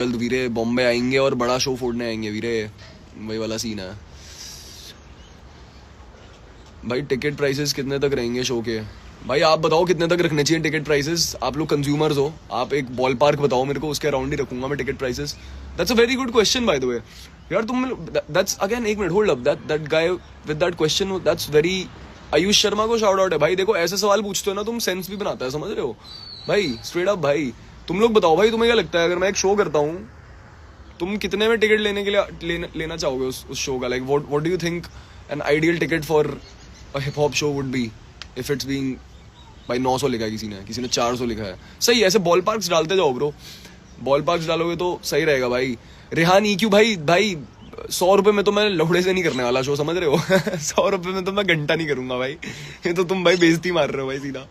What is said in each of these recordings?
जल्द वीरे बॉम्बे आएंगे और बड़ा शो फोड़ने आएंगे वीरे, वही वाला सीन है भाई। टिकट प्राइसेस कितने तक रहेंगे शो के? भाई आप बताओ कितने तक रखने चाहिए टिकट प्राइसेस? आप लोग कंज्यूमर्स हो, आप एक बॉल पार्क बताओ मेरे को, उसके अराउंड ही रखूंगा मैं ticket prices. That's a very good question by the way यार। तुम दैट्स अगेन, एक minute hold up, that guy with that question, that's very, Ayush Sharma को शाउट आउट है भाई। देखो ऐसे सवाल पूछते हो ना तुम, सेंस भी बनाता है, समझ रहे हो भाई, स्ट्रेट अप भाई। तुम लोग बताओ भाई, तुम्हें क्या लगता है अगर मैं एक शो करता हूँ, तुम कितने में टिकट लेने के लिए लेना चाहोगे उस शो का? Like what do you think an ideal ticket for a hip hop show would be if it's being, भाई 900 लिखा है किसी ने 400 लिखा है। सही, ऐसे बॉल पार्क्स डालते जाओ ब्रो, बॉल पार्क्स डालोगे तो सही रहेगा भाई। रेहान EQ भाई 100 रुपए में तो मैं लफड़े से नहीं करने वाला शो, समझ रहे हो 100 रुपए में तो मैं घंटा नहीं करूंगा भाई। ये तो तुम भाई बेइज्जती मार रहे हो भाई सीधा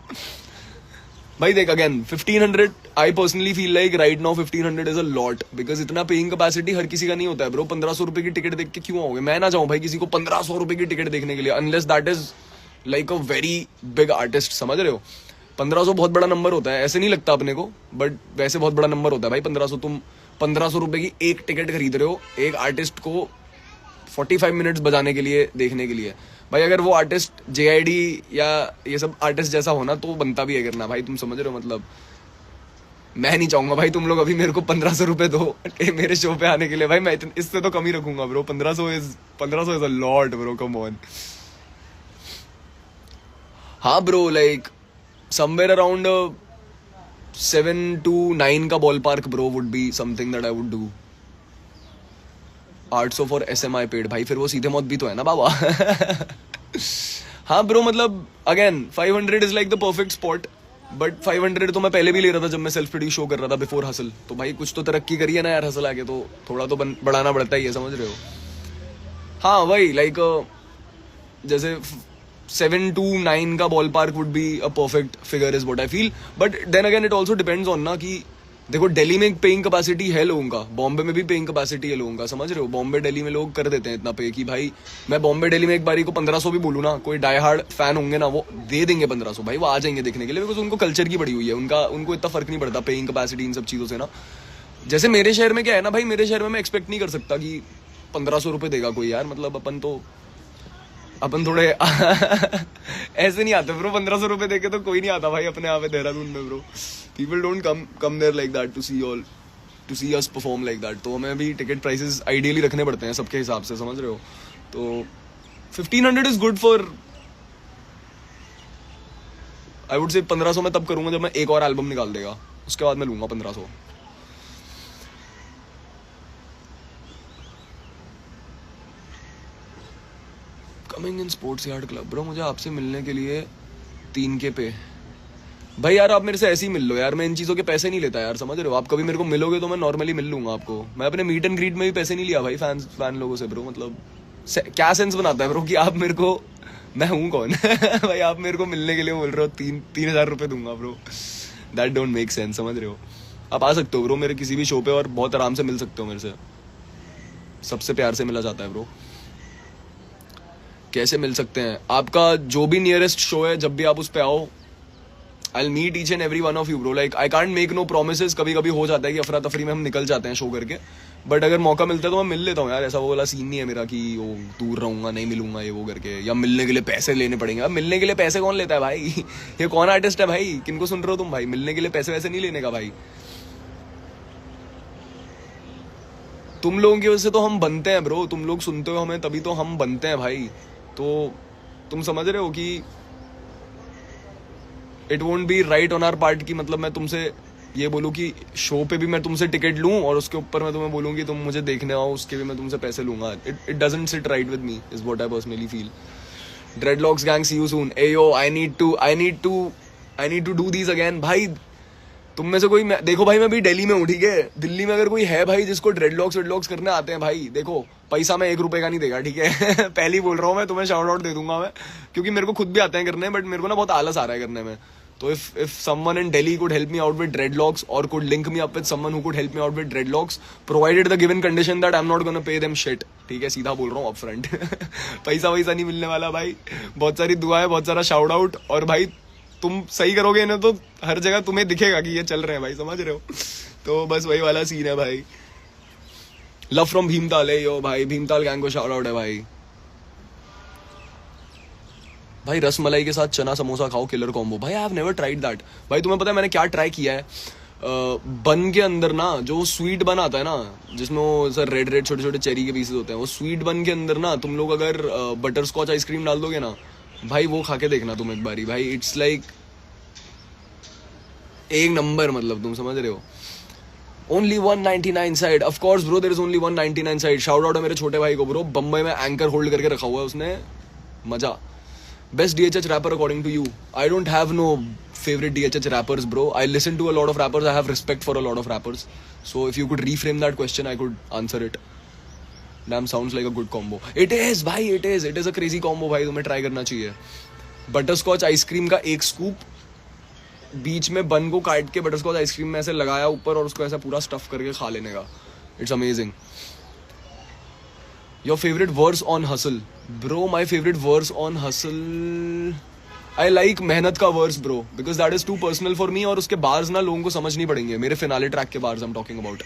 भाई। देख again 1500, I personally feel like right now 1500 is a lot, because इतना पेइंग कैपेसिटी हर किसी का नहीं होता है ब्रो। 1500 रुपए की टिकट देख के क्यों आओगे? मैं ना चाहूँ भाई किसी को 1500 रुपए की टिकट देखने के लिए, unless that is like a very big artist, समझ रहे हो। 1500 बहुत बड़ा नंबर होता है, ऐसे नहीं लगता अपने को, बट वैसे बहुत बड़ा नंबर होता है भाई 1500। तुम 1500 रुपए की एक टिकट खरीद रहे हो एक आर्टिस्ट को 45 मिनट्स बजाने के लिए, देखने के लिए भाई। अगर वो आर्टिस्ट JID या ये सब आर्टिस्ट जैसा होना तो बनता भी है करना भाई, तुम समझ रहे हो मतलब। मैं नहीं चाहूंगा भाई तुम लोग अभी मेरे को 1500 रुपए दो मेरे शो पे आने के लिए भाई। मैं इससे तो कम ही रखूंगा bro, 1500 is a lot bro, come on. हाँ bro, like somewhere around 7 to 9 का ball park bro would be something that I would do. 800 for SMI paid भाई, फिर वो सीधे मौत भी तो है ना बाबा हाँ ब्रो, मतलब again 500 is like the perfect spot, but 500 तो मैं पहले भी ले रहा था जब मैं सेल्फ प्रोड्यूस शो कर रहा था बिफोर हसल। तो भाई कुछ तो तरक्की करी है ना यार हसल आके, तो थोड़ा तो बढ़ाना पड़ता ही है, समझ रहे हो। हाँ वही लाइक जैसे 7 to 9 का ball park would be a perfect figure is what I feel. But then again it also depends on ना कि देखो दिल्ली में पेइंग कैपेसिटी है लोगों का, बॉम्बे में भी पेइंग कैपेसिटी है लोगों का, समझ रहे हो। बॉम्बे दिल्ली में लोग कर देते हैं इतना पे कि भाई मैं बॉम्बे दिल्ली में एक बारी को 1500 भी बोलूँ ना, कोई डाई हार्ड फैन होंगे ना वो दे देंगे 1500 भाई, वो आ जाएंगे देखने के लिए, बिकॉज उनको कल्चर की बड़ी हुई है, उनको इतना फर्क नहीं पड़ता पेइंग कैपेसिटी इन सब चीज़ों से ना। जैसे मेरे शहर में क्या है ना भाई, मेरे शहर में मैं एक्सपेक्ट नहीं कर सकता कि 1500 रुपये देगा कोई यार, मतलब अपन थोड़े ऐसे नहीं आते ब्रो। 1500 रुपए देके तो कोई नहीं आता भाई अपने यहाँ पे देहरादून में bro. People don't come there like that to see us perform like that. तो हमें भी टिकट प्राइसेस आइडियली रखने पड़ते हैं सबके हिसाब से, समझ रहे हो। तो 1500 is good for, I would से 1500 मैं तब करूंगा जब मैं एक और एल्बम निकाल देगा, उसके बाद मैं लूंगा 1500। Coming in sports yard club bro, मुझे आपसे मिलने के लिए 3K पे भाई। यार आप मेरे से ऐसे ही मिल लो यार, मैं इन चीज़ों के पैसे नहीं लेता यार, समझ रहे हो। आप कभी मेरे को मिलोगे तो मैं नॉर्मली मिल लूंगा आपको। मैं अपने मीट एंड ग्रीट में भी पैसे नहीं लिया भाई फैन लोगों से ब्रो। मतलब क्या सेंस बनाता है ब्रो कि आप मेरे को, मैं हूँ कौन भाई आप मेरे को मिलने के लिए बोल रहे हो 3,000 रुपये दूंगा bro, that don't make sense, समझ रहे हो। आप आ सकते हो ब्रो मेरे किसी भी शो पे और बहुत आराम से मिल सकते हो मेरे से, सबसे प्यार से मिला जाता है ब्रो। कैसे मिल सकते हैं? आपका जो भी नियरेस्ट शो है, जब भी आप उस पे आओ, I will meet each and every one of you bro. Like I can't make no promises. कभी कभी हो जाता है कि अफरा तफरी में हम निकल जाते हैं शो करके, बट अगर मौका मिलता है तो मैं मिल लेता हूँ यार। ऐसा वो वाला सीन नहीं है मेरा कि वो दूर रहूंगा नहीं मिलूंगा ये वो करके, या मिलने के लिए पैसे लेने पड़ेंगे। अब मिलने के लिए पैसे कौन लेता है भाई ये कौन आर्टिस्ट है भाई, किनको सुन रहे हो तुम भाई? मिलने के लिए पैसे वैसे नहीं लेने का भाई। तुम लोगों की वजह से तो हम बनते हैं ब्रो, तुम लोग सुनते हो हमें तभी तो हम बनते हैं भाई। तो तुम समझ रहे हो कि it won't be right on our part की, मतलब मैं तुमसे ये बोलूँ कि शो पे भी मैं तुमसे टिकट लूँ और उसके ऊपर मैं तुम्हें बोलूँ कि तुम मुझे देखने आओ, उसके भी मैं तुमसे पैसे लूंगा। It doesn't sit right with me is what I personally feel. Dreadlocks gang see you soon. Ay yo I need to do these again भाई। तुम में से कोई, देखो भाई मैं भी दिल्ली में हूँ, ठीक है। दिल्ली में अगर कोई है भाई जिसको ड्रेडलॉक्स करने आते हैं भाई, देखो पैसा मैं 1 रुपए का नहीं देगा, ठीक है पहले ही बोल रहा हूँ मैं, तुम्हें शाउट आउट दे दूंगा मैं, क्योंकि मेरे को खुद भी आते हैं करने, बट मेरे को ना बहुत आलस आ रहा है करने में। तो if someone in Delhi could help me out with dreadlocks or could link me up with someone who could help me out with dreadlocks, provided the given condition that I'm not gonna pay them shit, ठीक है, सीधा बोल रहा हूँ upfront पैसा वैसा नहीं मिलने वाला भाई। बहुत सारी दुआ है, बहुत सारा शाउट आउट, और भाई तुम सही करोगे इन्हें तो हर जगह तुम्हें दिखेगा कि ये चल रहे हैं भाई, समझ रहे हो। तो बस वही वाला सीन है भाई. लव फ्रॉम भीमताल है यो भाई, भीमताल गैंग को शाउट आउट है भाई. भाई रस मलाई के साथ चना समोसा खाओ, किलर कॉम्बो. भाई I have never tried that. भाई तुम्हें पता है मैंने क्या ट्राई किया है? बन के अंदर ना जो स्वीट बन आता है ना, जिसमें वो सर रेड रेड छोटे छोटे चेरी के पीसेस होते हैं, वो स्वीट बन के अंदर ना तुम लोग अगर बटर स्कॉच आइसक्रीम डाल दोगे ना भाई, वो खा के देखना तुम एक बारी भाई. इट्स लाइक एक नंबर, मतलब तुम समझ रहे हो. Only 199 side, of course bro there is only 199 side. Shout out है मेरे छोटे भाई को ब्रो, बम्बई में एंकर होल्ड करके रखा हुआ है उसने, मजा. Best DHH rapper according to you? I don't have no favorite DHH rappers, bro. I listen to a lot of rappers. I have respect for a lot of rappers. So if you could reframe that question, I could answer it. Damn, sounds like a good combo. It is, भाई, it is. It is a crazy combo, भाई. तुम्हें try करना चाहिए. Butterscotch ice cream का एक scoop, बीच में बन को काट के बटरस्कॉच आइसक्रीम में ऐसे लगाया ऊपर और उसको ऐसा पूरा स्टफ करके खा लेने का. It's amazing. Your favorite verse on Hustle? Bro, my favorite verse on Hustle, I like मेहनत का verse bro, because that is too personal for me. और उसके bars ना लोगों को समझ नहीं पड़ेंगे. मेरे फिनाले ट्रैक के bars I'm talking about.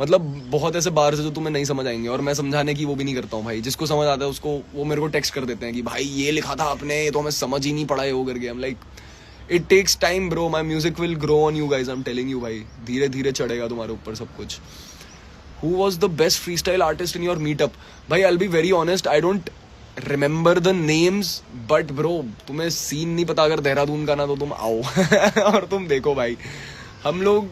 मतलब बहुत ऐसे bars है जो तुम्हें नहीं समझ आएंगे, और मैं समझाने की वो भी नहीं करता हूँ भाई. जिसको समझ आता है उसको वो मेरे को टेक्स्ट कर देते हैं कि भाई ये लिखा था आपने, ये तो हमें समझ ही नहीं पड़ा है वो करके. I'm like, it takes time bro. My music will grow on you guys. I'm telling you भाई, धीरे धीरे चढ़ेगा तुम्हारे ऊपर सब कुछ. Who was the best freestyle artist in your meetup? भाई I'll be very honest, I don't remember the names, but bro तुम्हें सीन नहीं पता अगर देहरादून का ना, तो तुम आओ और तुम देखो भाई. हम लोग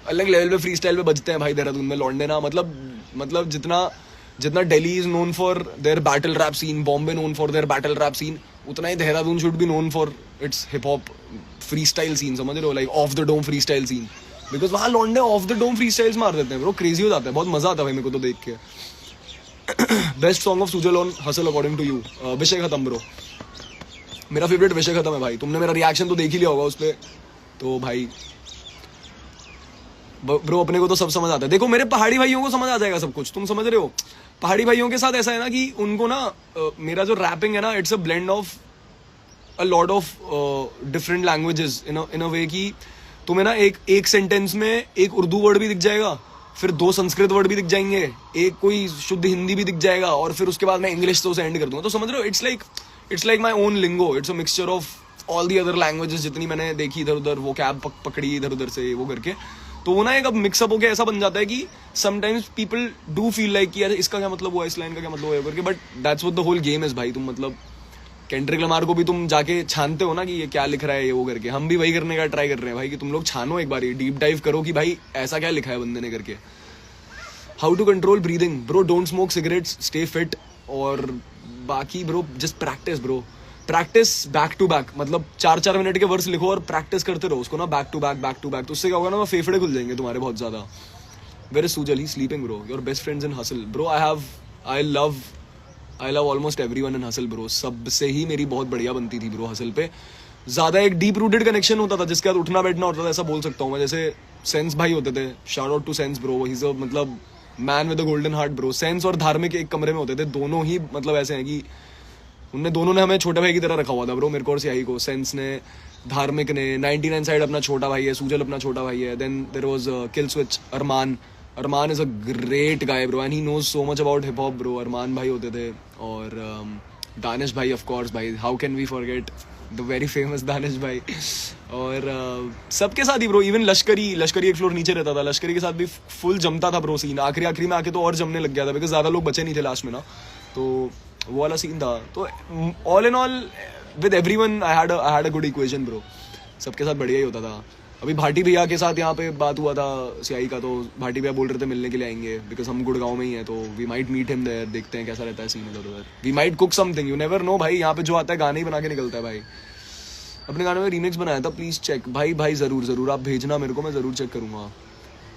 अलग लेवल पे फ्री स्टाइल पे बजते हैं भाई देहरादून में. लौंडे ना मतलब जितना Delhi is known for their battle rap scene, Bombay known for their battle rap scene, उतना ही Dehradun should be known for its hip hop free style scene. समझ रहे हो? Like off the dome free style scene. Because वहाँ लौंडे off the dome फ्री स्टाइल्स मार देते हैं ब्रो. क्रेजी हो जाता है, बहुत मजा आता है भाई मेरे को तो देख के. Best song of Sujal on Hustle according to you? विषय खत्म ब्रो. मेरा फेवरेट विषय खत्म है भाई. तुमने मेरा रिएक्शन तो देख ही लिया होगा उस पर. तो भाई ब्रो अपने को तो सब समझ आता है. देखो मेरे पहाड़ी भाइयों को समझ आ जाएगा सब कुछ, तुम समझ रहे हो. पहाड़ी भाइयों के साथ ऐसा है ना कि उनको ना मेरा जो रैपिंग है ना, it's a blend of a lot of different languages in a way की तुम्हें ना एक सेंटेंस में एक उर्दू वर्ड भी दिख जाएगा, फिर 2 संस्कृत वर्ड भी दिख जाएंगे, एक कोई शुद्ध हिंदी भी दिख जाएगा, और फिर उसके बाद मैं इंग्लिश से उसे एंड कर दूंगा. तो समझ रहे हो? It's like my own lingo. It's a mixture of all the other languages जितनी मैंने देखी इधर उधर, वो कैब पकड़ी इधर उधर से वो करके. तो वो ना एक अब मिक्सअप होकर ऐसा बन जाता है कि sometimes people do feel like कि यार इसका क्या मतलब हुआ, इस लाइन का क्या मतलब हुआ करके. But that's what the whole game is भाई. तुम मतलब केंड्रिक लमार को भी तुम जाके छानते हो ना कि ये क्या लिख रहा है ये वो करके. हम भी वही करने का ट्राई कर रहे हैं भाई कि तुम लोग छानो एक बार, डीप डाइव करो कि भाई ऐसा क्या लिखा है बंदे ने करके. How to control breathing? Bro don't smoke cigarettes, stay fit. और बाकी bro just practice bro. Practice back to back. मतलब 4-4 मिनट के वर्स लिखो और प्रैक्टिस करते रहो उसको ना, बैक टू बैक. तो उससे क्या होगा ना, फेफड़े खुल जाएंगे तुम्हारे बहुत ज्यादा. Where is Sujal? He sleeping bro. Your best friends in Hustle? Bro I love almost everyone in Hustle bro. सबसे ही मेरी बहुत बढ़िया बनती थी ब्रो हसल पे. ज्यादा एक डीप रूटेड कनेक्शन होता था जिसके बाद उठना बैठना होता था, ऐसा बोल सकता हूँ मैं. जैसे सेंस भाई होते थे, shout out to Sense bro. He is a मतलब man with a golden heart bro. Sense और धार्मिक एक कमरे में होते थे, दोनों ही मतलब ऐसे हैं कि दोनों ने हमें छोटे भाई की तरह रखा हुआ था ब्रो, मेरे को और सियाही को. सेंस ने, धार्मिक ने. 99 साइड अपना छोटा भाई है, सुजल अपना छोटा भाई है. Then there was Kill Switch Arman is a great guy bro and he knows so much about hip hop bro. अरमान भाई होते थे. और दानिश भाई of course भाई, how can we forget the very famous Danish भाई. और सबके साथ ही ब्रो. इवन लश्करी एक फ्लोर नीचे रहता था, लश्करी के साथ भी फुल जमता था ब्रो सीन. आखिरी में आके तो और जमने लग गया था बिकॉज ज्यादा लोग बचे नहीं थे लास्ट में ना, तो वो वाला सीन था. तो all in all with everyone I had a good equation bro. सबके साथ बढ़िया ही होता था. अभी भाटी भैया के साथ यहाँ पे बात हुआ था सियाई का, तो भाटी भैया बोल रहे थे मिलने के लिए आएंगे बिकॉज हम गुड़गांव में ही हैं. तो we might meet him there. देखते हैं कैसा रहता है सीन इधर उधर. We might cook something, you never know भाई. यहाँ पे जो आता है गाने ही बना के निकलता है भाई. अपने गाने में रीमिक्स बनाया था, प्लीज चेक भाई जरूर आप भेजना मेरे को, मैं जरूर चेक करूंगा.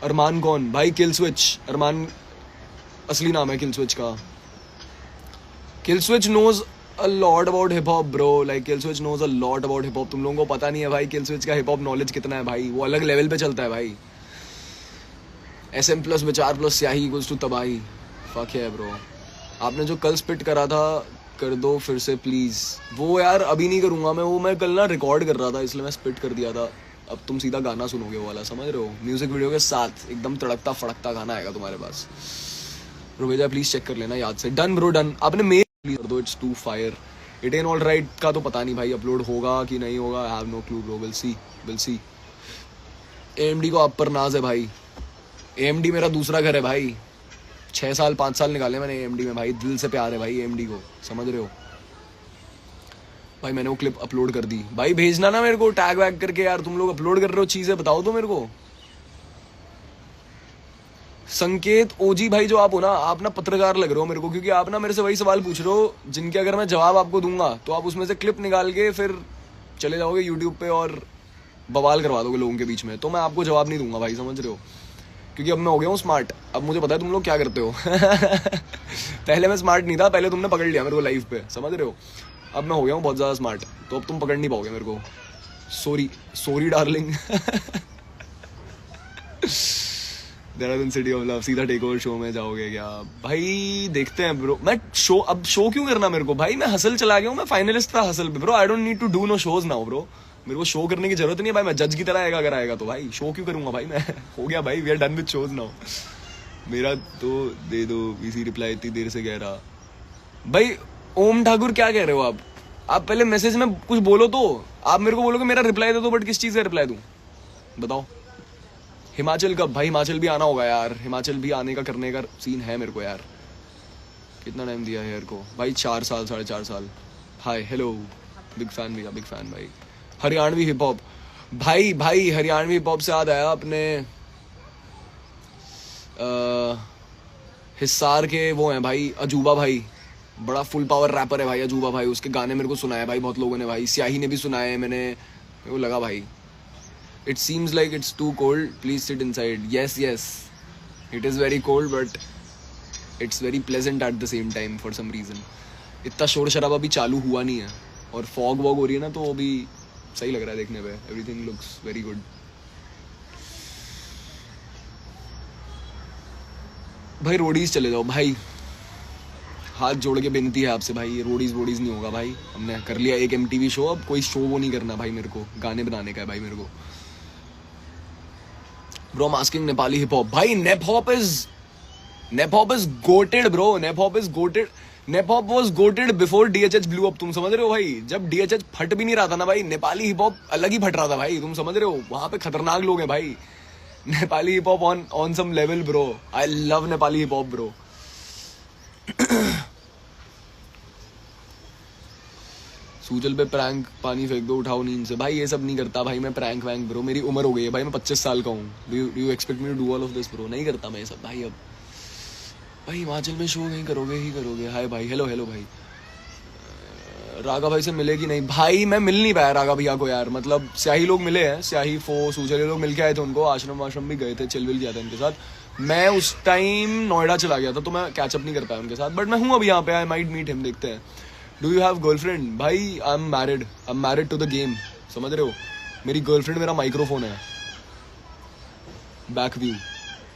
अरमान कौन भाई? किल स्विच. अरमान असली नाम है किल स्विच का. Kill Switch knows a lot about hip hop bro. Like Kill Switch knows a lot about hip hop. तुम लोगों को पता नहीं है भाई Kill Switch का hip hop knowledge कितना है भाई. वो अलग लेवल पे चलता है भाई. SM plus विचार plus स्याही equals to तबाही. Fuck है bro. आपने जो कल स्पिट करा था कर दो फिर से प्लीज. वो यार अभी नहीं करूंगा मैं. वो मैं कल ना रिकॉर्ड कर रहा था इसलिए मैं स्पिट कर दिया था. अब तुम सीधा गाना सुनोगे वो वाला, समझ रहे हो, म्यूजिक वीडियो के साथ एकदम तड़कता फड़कता गाना आएगा तुम्हारे पास। ब्रो भेजा प्लीज चेक कर लेना याद से। डन ब्रो डन, आपने मेल प्लीज कर दो, it's too fire. It an all right का तो पता नहीं भाई अपलोड होगा कि नहीं होगा, I have no clue bro, will see. AMD को आप पर नाज है भाई, AMD मेरा दूसरा घर है भाई, 6 साल 5 साल निकाले मैंने AMD में भाई, दिल से प्यार है भाई AMD को, समझ रहे हो भाई। मैंने वो क्लिप अपलोड कर दी भाई, भेजना ना मेरे को टैग वैग करके यार, तुम लोग अपलोड कर रहे हो चीजें, बताओ तो मेरे को। संकेत ओजी भाई जो आप हो ना, आप ना पत्रकार लग रहे हो मेरे को, क्योंकि आप ना मेरे से वही सवाल पूछ रहे हो जिनके अगर मैं जवाब आपको दूंगा तो आप उसमें से क्लिप निकाल के फिर चले जाओगे यूट्यूब पे और बवाल करवा दोगे लोगों के बीच में, तो मैं आपको जवाब नहीं दूंगा भाई, समझ रहे हो, क्योंकि अब मैं हो गया हूँ स्मार्ट, अब मुझे पता है तुम लोग क्या करते हो। पहले मैं स्मार्ट नहीं था, पहले तुमने पकड़ लिया मेरे को लाइफ पे, समझ रहे हो, अब मैं हो गया हूँ बहुत ज़्यादा स्मार्ट, तो अब तुम पकड़ नहीं पाओगे मेरे को। Sorry darling. Dehradun city of love, सीधा टेक ओवर शो में जाओगे क्या भाई? देखते हैं ब्रो। मैं अब शो क्यों करना मेरे को भाई, मैं हसल चला गया हूँ, मैं फाइनलिस्ट था हसल पे bro, I don't need to do no shows now bro, मेरे को शो करने की जरूरत नहीं है भाई, मैं जज की तरह आएगा अगर आएगा तो भाई, शो क्यों करूंगा भाई मैं। हो गया भाई, we are done with shows now. मेरा तो दे दो वीसी रिप्लाई, इतनी देर से कह रहा भाई। ओम ठाकुर क्या कह रहे हो आप पहले मैसेज में कुछ बोलो तो, आप मेरे को बोलोगे मेरा रिप्लाई दे दो, बट किस चीज का रिप्लाई दूं बताओ। हिमाचल कब भाई? हिमाचल भी आना होगा यार, हिमाचल भी आने का करने का सीन है मेरे को यार। कितना टाइम दिया हेयर को भाई? 4 साल 4.5 साल। हाय हेलो, बिग फैन भैया, बिग फैन भाई। हरियाणवी हिप हॉप भाई हरियाणवी हिप हॉप से याद आया अपने हिसार के वो हैं भाई अजूबा भाई, बड़ा फुल पावर रैपर है भाई अजूबा भाई, उसके गाने मेरे को सुनाए भाई बहुत लोगों ने भाई, स्याही ने भी सुनाए, मेरे को लगा भाई it seems like it's too cold, please sit inside. Yes it is very cold but it's very pleasant at the same time for some reason. इतना शोर शराबा अभी चालू हुआ नहीं है और फॉग वॉग हो रही है ना, तो अभी सही लग रहा है देखने पे, एवरीथिंग लुक्स वेरी गुड। भाई रोडीज चले जाओ भाई, हाथ जोड़ के बेनती है आपसे भाई, ये रोडीज नहीं होगा भाई, हमने कर लिया एक MTV शो, अब कोई शो वो नहीं करना भाई, मेरे को गाने बनाने का है भाई मेरे को। Bro I'm asking Nepali hip hop भाई, nep hop is goated bro, nep hop was goated before DHH blew up, तुम समझ रहे हो भाई? जब DHH फट भी नहीं रहा था ना भाई, नेपाली हिप हॉप अलग ही फट रहा था भाई, तुम समझ रहे हो? वहां पे खतरनाक लोग हैं भाई, Nepali hip hop on some level bro, I love Nepali hip hop bro. Sujal पे प्रैंक पानी फेंक दो, उठाओ नींद से भाई, ये सब नहीं करता भाई मैं प्रैंक वैंक ब्रो, मेरी उम्र हो गई है भाई, मैं 25 साल का हूँ। Do you expect me to do all of this bro? नहीं करता मैं ये सब भाई। अब भाई हिमाचल में शो नहीं करोगे? हाय भाई, हेलो भाई। रागा भाई से मिले कि नहीं भाई? मैं मिल नहीं पाया रागा भैया को यार, मतलब स्याही लोग मिले हैं, स्याही फो सूजल लोग मिल के आए थे उनको, आश्रम भी गए थे, चिलविल किया था उनके साथ। मैं उस टाइम नोएडा चला गया था तो मैं कैचअप नहीं कर पाया उनके साथ, बट मैं हूँ अभी यहाँ पे, आई माइट मीट हिम, देखते हैं। Do you have girlfriend? भाई I am married to the game, समझ रहे हो? मेरी गर्लफ्रेंड मेरा माइक्रोफोन है। Back view?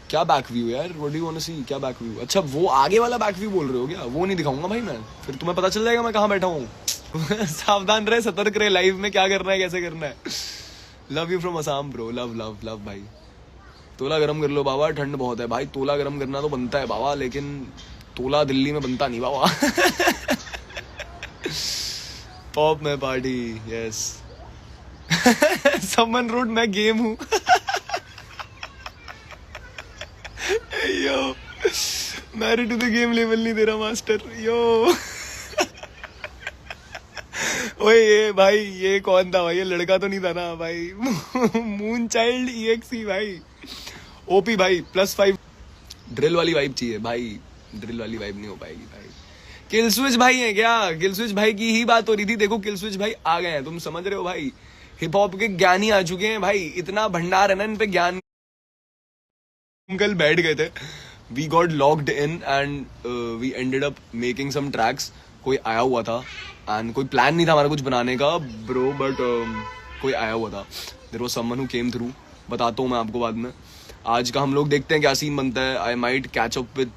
क्या बैक व्यू यार? What do you want to see? क्या बैक व्यू? अच्छा वो आगे वाला बैक व्यू बोल रहे हो क्या? वो नहीं दिखाऊंगा भाई मैं, फिर तुम्हें पता चल जाएगा मैं कहाँ बैठा हूँ। सावधान रहे, सतर्क रहे, लाइव में क्या करना है कैसे करना है। Love you from Assam bro, love भाई। तोला गरम कर लो बाबा, ठंड बहुत है भाई। तोला गरम करना तो बनता है बाबा, लेकिन तोला दिल्ली में बनता नहीं बाबा। पॉप में पार्टी, यस। समन रोड मैं गेम हूँ। Yo married to the game level नहीं दे रहा मास्टर, यो। ओए ये भाई, ये कौन था भाई? ये लड़का तो नहीं था ना भाई? मून चाइल्ड EXE भाई, OP भाई, +5। ड्रिल वाली वाइब चाहिए भाई, ड्रिल वाली वाइब नहीं हो पाएगी भाई। किल स्विच भाई है क्या? किल स्विच भाई की ही बात हो रही थी, देखो किल स्विच भाई आ गए हैं, तुम समझ रहे हो भाई? हिप हॉप के ज्ञानी आ चुके हैं भाई, इतना भंडार है ना इन पे ज्ञान। कल बैठ गए थे, we got locked in and we ended up making some tracks. कोई आया हुआ था एंड कोई प्लान नहीं था हमारा कुछ बनाने का ब्रो, बट कोई आया हुआ था। There was someone who came through, बताता हूँ मैं आपको बाद में। आज का हम लोग देखते हैं क्या सीन बनता है। I might catch up with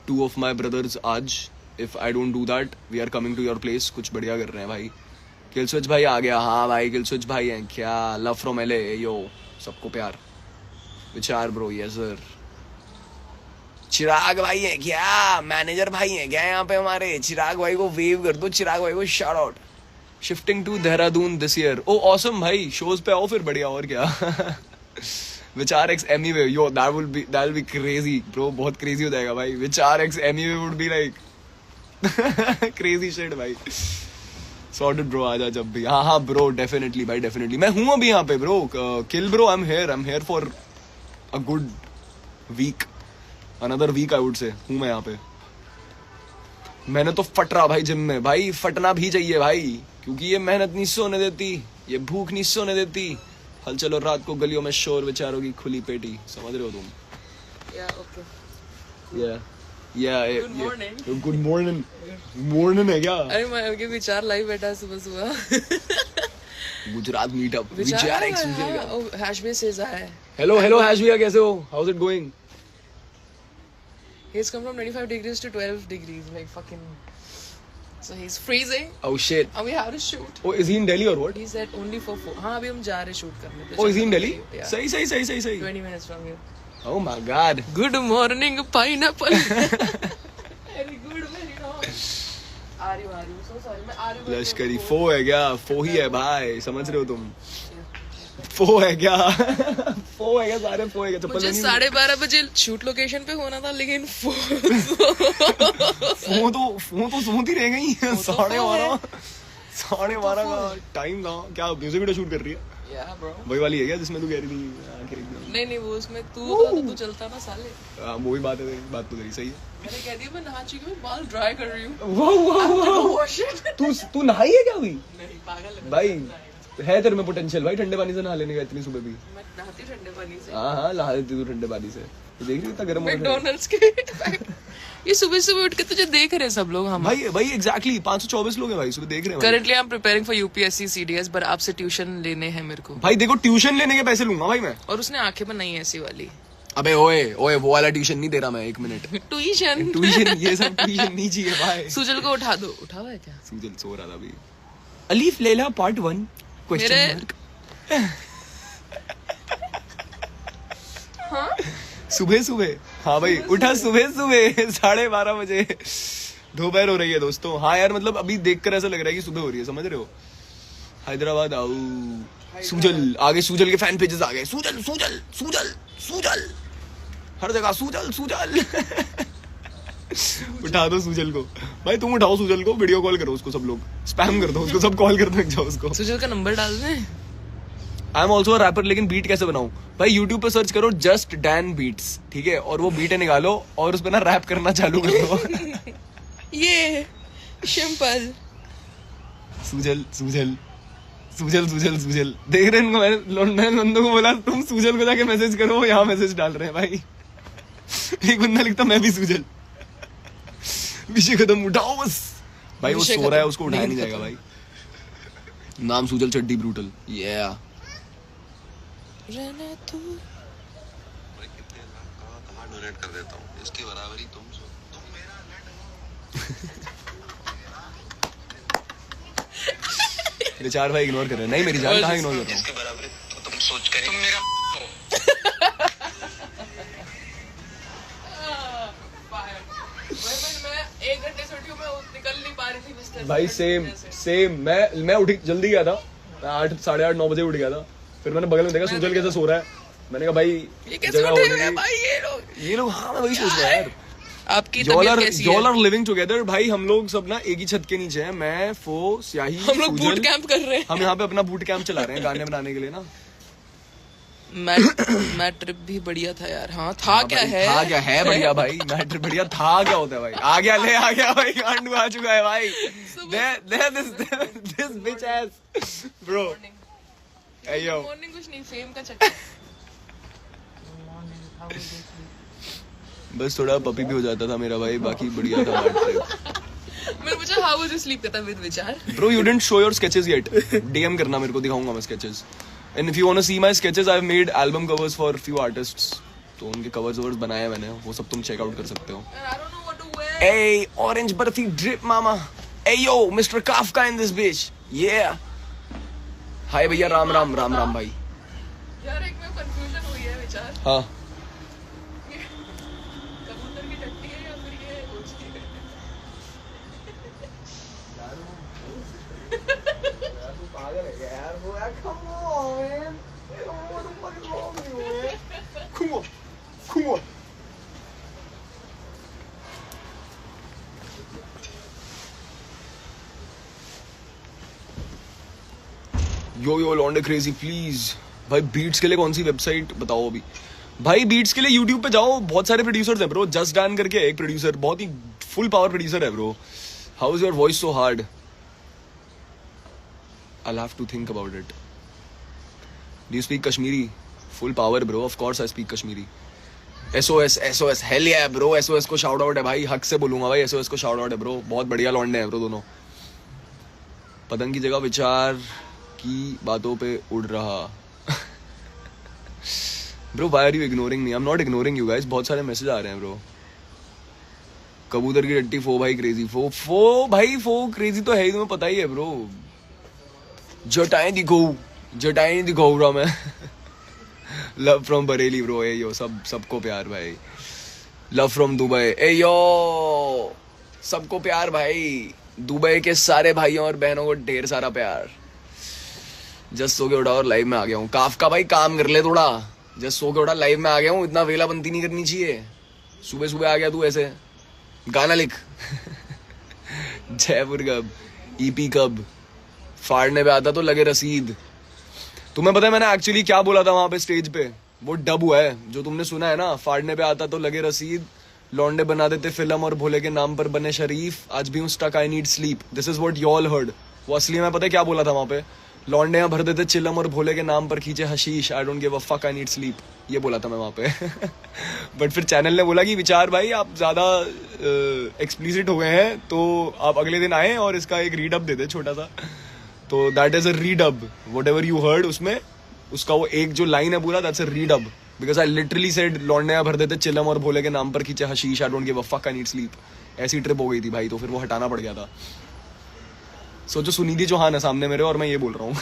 2 of my brothers आज। If I don't do that, we are coming to your place. कुछ बढ़िया कर रहे हैं भाई। किल स्विच भाई आ गया. हाँ भाई किल स्विच भाई हैं क्या. Love from LA. यो सबको प्यार. विचार ब्रो. Yes sir. चिराग भाई है क्या. मैनेजर भाई है क्या यहाँ पे हमारे. चिराग भाई को वेव कर दो. चिराग भाई को shout out. Shifting to Dehradun this year. Oh awesome भाई. शोज पे आओ फिर. बढ़िया. और क्या. Vichaar x Emiway. Yo that will be crazy bro. बहुत क्रेजी हो जाएगा भाई. Vichaar x Emiway would be like crazy shit भाई. Sorted bro. आजा जब भी. हाँ ब्रो डेफिनेटली भाई डेफिनेटली. मैं हूँ अभी यहाँ पे bro. Kill bro. I am here for a good week. Another week I would say. हूँ मैं यहाँ पे. मैंने तो फट रहा भाई जिम में. भाई फटना भी चाहिए भाई, क्योंकि ये मेहनत नहीं सोने देती, ये भूख नहीं सोने देती. हल चलो रात को गलियों में शोर विचारों की खुली पेटी. समझ रहे हो तुम. Good morning. मॉर्निंग है क्या. अरे मैं विचार लाइव बैठा सुबह सुबह. गुजरात मीटअप. विचार एक सुन. हैश भी सेज आया. हेलो हैश भैया कैसे हो. How is it going. He's come from 25 degrees to 12 degrees, like fucking. So he's freezing. Oh shit. And we have to shoot. Oh, is he in Delhi or what? He said only for 4. हाँ अभी हम जा रहे shoot करने. Oh, is he in Delhi? Yeah. सही. 20 minutes from here. Oh my God. Good morning, pineapple. Very good, very nice. आ रही हूँ. So sorry. मैं आ रही हूँ. लश्करी फो है क्या. फो ही है भाई. समझ रहे हो तुम. फो है क्या. फो है क्या. सारे फो है क्या. मुझे 12:30 बजे शूट लोकेशन पे होना था, लेकिन फो तो सोती रह गई. 12:30 का टाइम था. क्या म्यूजिक वीडियो शूट कर रही है. वही वाली है क्या जिसमें तू कह रही थी. नहीं वो उसमें तू चलता ना साले. वो भी बात है. बात तो तेरी सही है. मैंने कह दिया मैं नहा चुकी हूँ, बाल ड्राई कर रही हूँ. तू नहाई है क्या अभी. नहीं पागल भाई है तेरे में पोटेंशियल भाई. ठंडे पानी से नहा लेने का. इतनी सुबह भी. मैं नहाती ठंडे पानी से. हाँ नहा लेती तू ठंडे पानी से. तो देख रही इतना गर्म हो रहा है. मैकडॉनल्ड्स के ये सुबह उठ के तुझे देख रहे हैं सब लोग. हम भाई एग्जैक्टली 524 लोग हैं भाई सुबह देख रहे हैं. Currently I am preparing for UPSC CDS, पर आपसे ट्यूशन लेने हैं मेरे को. भाई देखो ट्यूशन लेने के पैसे लूंगा भाई मैं. और उसने आंखें बनाई ऐसी वाली. अबे ओए वो वाला ट्यूशन नहीं दे रहा मैं. 1 मिनट. ट्यूशन ये सब ट्यूशन नहीं चाहिए भाई. सुजल को उठा दो. उठा हुआ है क्या. सुजल सो रहा था अभी. Alif Laila part 1 question mark. हाँ सुबह. हाँ भाई उठा सुबह 12:30 बजे. दोपहर हो रही है दोस्तों. हाँ यार मतलब अभी देखकर ऐसा लग रहा है कि सुबह हो रही है. समझ रहे हो. हैदराबाद आओ. सुजल आगे. सुजल के फैन पेजेस आ गए. सुजल हर जगह. सुजल उठा दो सुजल को भाई. तुम उठाओ सुजल को. वीडियो कॉल करो उसको. सब लोग स्पैम कर दो उसको. सब कॉल कर दो उसको. सुजल का नंबर डाल दें. I am also rapper. लेकिन बीट कैसे बनाऊं भाई. यूट्यूब पे सर्च करो जस्ट डैन बीट्स. ठीक है. और वो बीटें निकालो और उस पे ना रैप करना चालू कर दो. ये सिंपल. सुजल देख रहे हैं. मैंने नंदो को बोला तुम सुजल को जाके मैसेज करो. यहाँ मैसेज डाल रहे हैं भाई. एक बंदा लिखता मैं भी सुजल. विषय खत्म. उठाओ बस भाई. वो सो रहा है. उसको उठाया नहीं जाएगा भाई. नाम सुजल चड्डी ब्रूटल. ये रहना तू. कहाँ डोनेट कर देता हूँ इसकी बराबरी तुम विचार भाई इग्नोर कर रहे हैं. नहीं मेरी जान कहाँ इग्नोर कर रहा हूँ. इसकी बराबरी तो तुम सोच कर तुम मेरा मैं 1 घंटे से उठी हूँ. मैं निकल नहीं पा रही थी बिस्तर से. भाई सेम. मैं उठ जल्दी गया था. मैं 8, 8:30, 9 बजे उठ गया था. फिर मैंने बगल में देखा सुजल कैसे सो रहा है. मैंने कहा भाई ये कैसे उठे हुए हैं भाई ये लोग. हाँ मैं वही सोच रहा यार. आपकी तबीयत कैसी है. y'all are living together भाई. हम लोग सब ना एक ही छत के नीचे हैं. मैं फो स्याही हम लोग बूट कैंप कर रहे हैं. हम यहाँ पे अपना बूट कैंप चला रहे हैं गाने बनाने के लिए ना. मैं ट्रिप भी बढ़िया था यार. हाँ था क्या है बढ़िया भाई. मैं ट्रिप बढ़िया था क्या होता है भाई. आ गया भाई. गांडू आ चुका है भाई. this bitch ass bro. Ayo. Morning कुछ नहीं. फेम का चक्कर. बस थोड़ा पपी भी हो जाता था मेरा भाई. बाकी बढ़िया था ट्रिप. मैंने पूछा हाउ वाज योर स्लीप. कहता विद विचार. Bro you didn't show your sketches yet. DM करना मेरे को. दिखाऊंगा मैं sketches. And if you want to see my sketches, I've made album covers for few artists. तो उनके covers बनाए हैं मैंने. वो सब तुम check out कर सकते हो. I don't know what to wear. Hey, orange burfi drip mama. Hey yo, Mr. Kafka in this bitch. Yeah. हाय भैया, राम राम राम राम भाई। यार एक में कंफ्यूजन हुई है विचार, हाँ कबूतर की टट्टी है या फिर ये गोश्ती है? यो लॉन्डे क्रेजी प्लीज। भाई बीट्स के लिए कौन सी वेबसाइट बताओ अभी? भाई बीट्स के लिए यूट्यूब पे जाओ, बहुत सारे प्रोड्यूसर्स हैं ब्रो। जस्ट डैन करके एक प्रोड्यूसर, बहुत ही फुल पावर प्रोड्यूसर है bro. How is your voice so hard? I'll have to think about it. Do you speak Kashmiri? Full power bro, of course I speak Kashmiri. SOS hell yeah bro, SOS को shout out है भाई, हक से बोलूंगा भाई, SOS को shout out है bro. बहुत बढ़िया लौंडे हैं ब्रो दोनों। पतंग की जगह विचार की बातों पे उड़ रहा। Bro why are you ignoring me? I'm not ignoring you guys, बहुत सारे मैसेज आ रहे हैं ब्रो। कबूतर की टट्टी फो भाई क्रेजी, फो भाई फो क्रेजी तो है ही, तुम्हें पता ही है ब्रो। जटाएं दिखाऊं रहा मैं। लव फ्रॉम बरेली ब्रो, ए यो सबको प्यार भाई। लव फ्रॉम दुबई, ए यो सबको प्यार भाई। दुबई के सारे भाइयों और बहनों को ढेर सारा प्यार। जस्ट सो के उठा और लाइव में आ गया हूँ। काफका भाई काम कर ले थोड़ा, जस्ट सो के उठा लाइव में आ गया हूँ, इतना वेला बनती नहीं करनी चाहिए। सुबह सुबह आ गया तू ऐसे, गाना लिख। जयपुर कब, ईपी कब, फाड़ने पे आता तो लगे रसीद। तुम्हें पता है मैंने एक्चुअली क्या बोला था वहां पे स्टेज पे? वो डब हुआ है जो तुमने सुना है ना, फाड़ने पे आता तो लगे रसीद, लौंडे बना देते फिल्म और भोले के नाम पर बने शरीफ, आज भी हूँ stuck I need sleep, this is what you all heard. वो असली में पता है क्या बोला था वहां पे? लौंडे यहाँ भर देते चिलम और भोले के नाम पर खींचे hashish, I don't give a fuck I need sleep, ये बोला था मैं वहां पे। बट फिर चैनल ने बोला कि विचार भाई आप ज्यादा एक्सप्लिसिट हो गए हैं, तो आप अगले दिन आए और इसका एक रीडअप दे दे छोटा सा। तो that is a read up, what ever you heard उसमें उसका वो एक जो लाइन है पूरा, that's a read up, because I literally said लौंडे भर देते चिलम और भोले के नाम पर खींचे hashish, I don't give a fuck I need sleep. ऐसी ट्रिप हो गई थी भाई, तो फिर वो हटाना पड़ गया था। सोचो सुनिधि चौहान है सामने मेरे और मैं ये बोल रहा हूँ।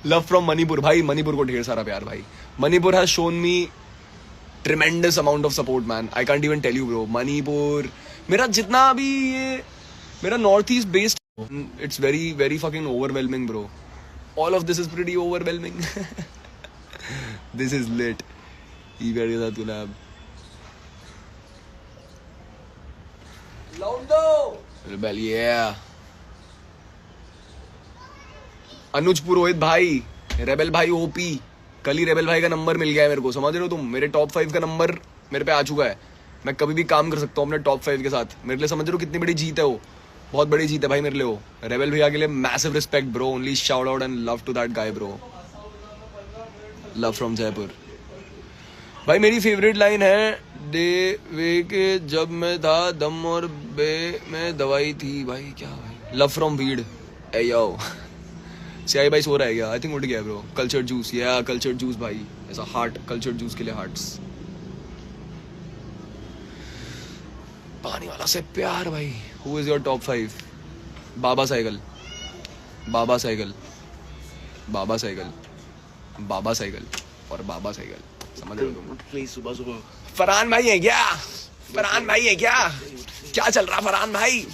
लव फ्रॉम मणिपुर, भाई मणिपुर को ढेर सारा प्यार भाई। Manipur has shown me tremendous amount of support man, I can't even tell you bro. Manipur मेरा जितना भी ये मेरा north east based, it's very very fucking overwhelming bro. All of this is pretty overwhelming. This is lit. E very that lab Rebel, yeah. Anuj Purohit भाई, Rebel भाई OP, कल ही rebel भाई का नंबर मिल गया है मेरे को, समझ रहे हो तुम? मेरे टॉप 5 का नंबर मेरे पे आ चुका है, मैं कभी भी काम कर सकता हूँ अपने टॉप 5 के साथ। मेरे लिए समझ रहे हो कितनी बड़ी जीत है वो? बहुत बड़ी जीत है भाई मेरे लिए वो। रेबेल भैया के लिए massive respect bro, only shout out and love to that guy bro. Love from Jaipur भाई। मेरी फेवरेट लाइन है, दे वे के जब मैं था दम और बे में दवाई थी भाई, क्या भाई? लव फ्रॉम वीड, ए यो। सियाई भाई सो रहा है क्या? आई थिंक उठ गया ब्रो। कल्चर्ड जूस, या कल्चर्ड जूस भाई, ऐसा हार्ट, कल्चर्ड जूस के लिए हार्ट्स। पानी वाला से प्यार भाई। Who is your top 5? Baba cycle, Baba cycle, Baba cycle, Baba cycle और बाबा साइकिल, समझ रहे हो तुम? प्लीज सुबह सुबह फरहान भाई है क्या? फरहान भाई है क्या? क्या चल रहा फरहान भाई?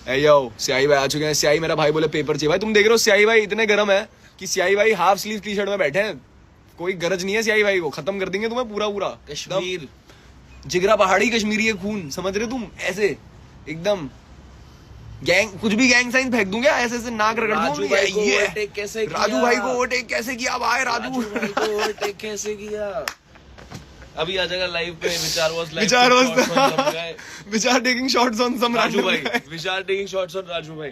ए यो, सियाही भाई आ चुके हैं। सियाही मेरा भाई बोले पेपर चाहिए। भाई तुम देख रहे हो सियाही भाई इतने गर्म है कि सियाही भाई हाफ स्लीव टी शर्ट में बैठे हैं। कोई गरज नहीं है सियाही भाई को, खत्म कर देंगे तुम्हें पूरा पूरा। कश्मीर जिगरा पहाड़ी कश्मीरी है खून, समझ रहे तुम? ऐसे एकदम गैंग, कुछ भी गैंग साइन फेंक दूंगा ऐसे ऐसे नाक रगड़ दूंगा। राजू भाई को ओवरटेक कैसे किया? राजू भाई को ओवरटेक कैसे किया भाई? राजू भाई को ओवरटेक कैसे किया? अभी आ जाएगा लाइव पे। Vichaar was Vichaar taking shots on some Raju भाई, Vichaar taking shots on Raju भाई।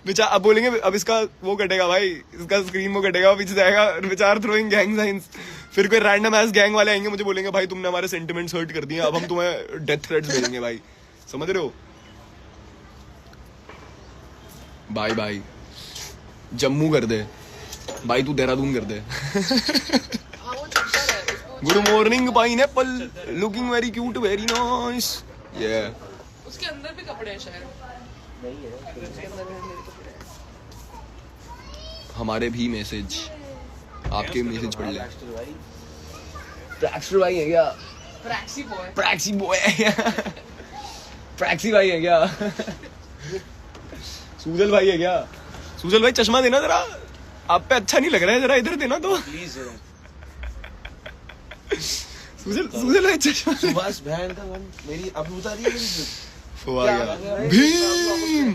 विचार अब बोलेंगे, अब इसका वो कटेगा भाई, इसका स्क्रीन वो कटेगा, पीछे जाएगा विचार थ्रोइंग गैंग साइंस। फिर कोई रैंडम एस गैंग वाले आएंगे, मुझे बोलेंगे भाई तुमने हमारे सेंटिमेंट्स हर्ट कर दिए, अब हम तुम्हें डेथ थ्रेट्स भेजेंगे भाई, समझ रहे हो? Bye bye. जम्मू कर दे भाई, तू देहरादून कर दे। Good morning pineapple, looking very cute, very nice, yeah. उसके अंदर भी कपड़े हैं शायद। नहीं है उसके अंदर भी मेरे कपड़े हैं। हमारे भी मैसेज, आपके मैसेज पढ़ ले। एक्टर भाई ट्रैक्टर भाई है क्या? प्रैक्सी बॉय। प्रैक्सी बॉय है क्या? प्रैक्सी भाई है क्या? सूजल भाई है क्या? सूजल भाई चश्मा देना जरा, आप पे अच्छा नहीं लग रहा है, जरा इधर देना तो। प्लीज सूजल भाई चश्मा। सुभाष बहन का मन मेरी अब उतारी है मेरी ट्रिप। वो आ गया भीम।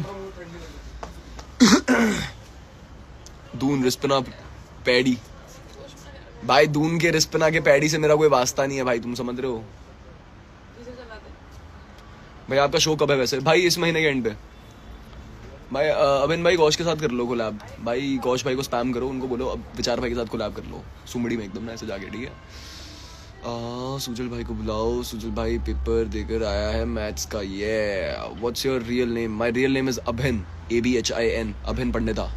दून रिस्पना पैडी भाई, दून के रिस्पना के पैडी से मेरा कोई वास्ता नहीं है भाई, तुम समझ रहे हो भाई। आपका शो कब है वैसे भाई? इस महीने के एंड पे भाई। अबिन भाई गौश के साथ कर लो कोलैब भाई, गौश भाई को स्पैम करो, उनको बोलो अब विचार भाई के साथ कोलैब कर लो सुमड़ी में एकदम ना ऐसे जाके, ठीक है। सुजल भाई को बुलाओ, सुजल भाई पेपर देकर आया है मैथ्स का। ये what's your real name? My real name is अभिन, ABHIN, अभिन पंडिता।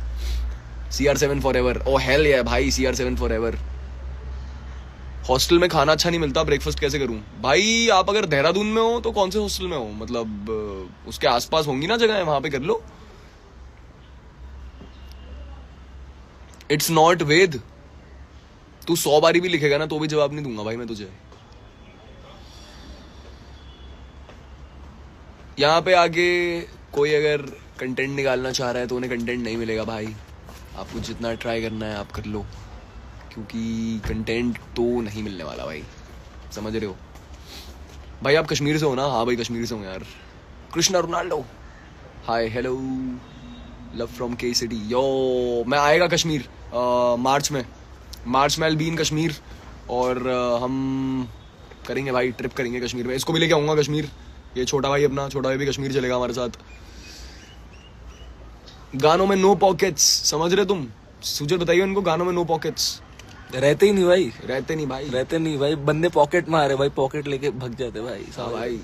CR7 forever. ओ हेल या भाई, CR7 फॉरएवर। हॉस्टल में खाना अच्छा नहीं मिलता, ब्रेकफास्ट कैसे करूं भाई? आप अगर देहरादून में हो तो कौन से हॉस्टल में हो, मतलब उसके आसपास होंगी ना जगह, वहां पे कर लो। इट्स नॉट वेद। तू 100 बारी भी लिखेगा ना तो भी जवाब नहीं दूंगा भाई मैं तुझे। यहाँ पे आके कोई अगर कंटेंट निकालना चाह रहा है तो उन्हें कंटेंट नहीं मिलेगा भाई। आपको जितना ट्राई करना है आप कर लो, क्योंकि कंटेंट तो नहीं मिलने वाला भाई, समझ रहे हो भाई। आप कश्मीर से हो ना? हाँ भाई कश्मीर से हूँ यार। Krishna Ronaldo hi hello, love from के सिटी। यो मैं आएगा कश्मीर मार्च में आई बी इन कश्मीर, और हम करेंगे भाई, ट्रिप करेंगे कश्मीर में। इसको भी लेके आऊंगा कश्मीर, ये छोटा भाई अपना, छोटा भाई भी कश्मीर चलेगा हमारे साथ। गानों में नो पॉकेट्स, समझ रहे तुम? सुजल बताइए उनको, गानों में नो पॉकेट्स रहते ही नहीं भाई, रहते नहीं भाई, बंदे पॉकेट मारे भाई, पॉकेट लेके भग जाते भाई। हाँ भाई,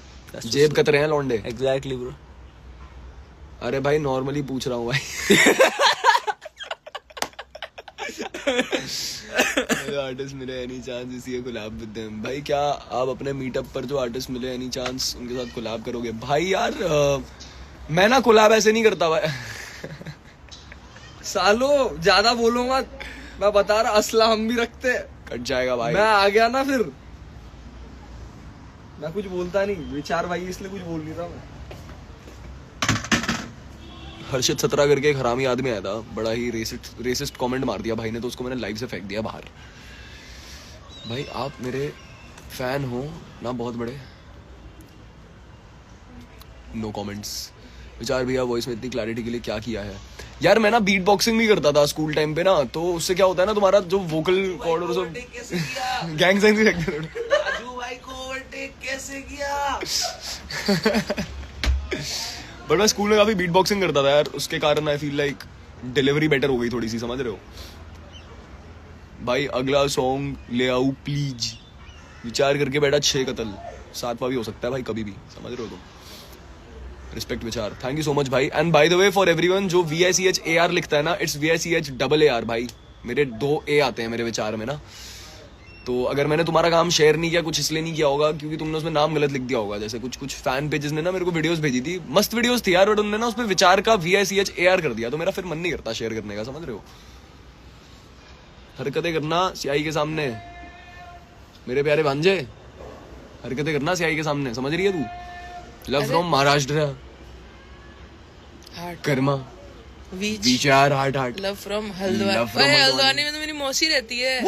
जेब कतरे हैं लौंडे। Exactly bro. अरे भाई नॉर्मली पूछ रहा हूँ भाई। आर्टिस्ट मिले एनी चांस इसी कोलैब विद देम भाई? क्या आप अपने मीटअप पर जो आर्टिस्ट मिले एनी चांस उनके साथ कोलैब करोगे भाई? यार मैं ना कोलैब ऐसे नहीं करता भाई। सालो ज्यादा बोलो मत, मैं बता रहा असला हम भी रखते। कट जाएगा भाई, मैं आ गया ना फिर मैं कुछ बोलता नहीं, विचार भाई इसलिए कुछ बोल नहीं रहा मैं। हर्षित 17 करके एक हरामी आदमी आया था, बड़ा ही रेसिस्ट कमेंट मार दिया भाई ने, तो उसको मैंने लाइव से फेंक दिया बाहर। भाई आप मेरे फैन हो ना बहुत बड़े, नो कमेंट्स। विचार भैया वॉइस में इतनी क्लैरिटी के लिए क्या किया है? यार मैं ना बीट बॉक्सिंग भी करता था स्कूल टाइम पे ना, तो उससे क्या होता है ना, तुम्हारा जो वोकल कॉर्ड और सब गैंग साइन भी रखते थे। राजू भाई को ओवरटेक कैसे किया? बट मैं स्कूल में काफी बीट बॉक्सिंग करता था यार, उसके कारण I feel like delivery better हो गई थोड़ी सी, समझ रहे हो भाई? अगला सॉन्ग ले आओ प्लीज, विचार करके बैठा 6 कतल, 7वां भी हो सकता है भाई कभी भी, समझ रहे हो तुम? रिस्पेक्ट विचार, थैंक यू सो मच भाई। And by the way for everyone, जो VICHAR लिखता है ना, इट्स VICHAAR भाई। मेरे 2 A आते हैं मेरे विचार में ना, तो अगर मैंने तुम्हारा काम शेयर नहीं किया, कुछ इसलिए नहीं किया होगा क्योंकि तुमने उसमें नाम गलत लिख दिया होगा। जैसे कुछ फैन पेजेस ने ना मेरे को वीडियोस भेजी थी, मस्त वीडियोस थी यार, बट उन्होंने ना उसमें विचार का VICHAR कर दिया, तो मेरा फिर मन नहीं करता शेयर करने का, समझ रहे हो? हरकतें करना स्याही के सामने, मेरे प्यारे भांजे, हरकतें करना स्याही के सामने, समझ रही है तू? लव फ्रॉम महाराष्ट्र, कर्मा, विचार, heart. Love from Haldwani. Haldwani में तो मेरी मौसी रहती है।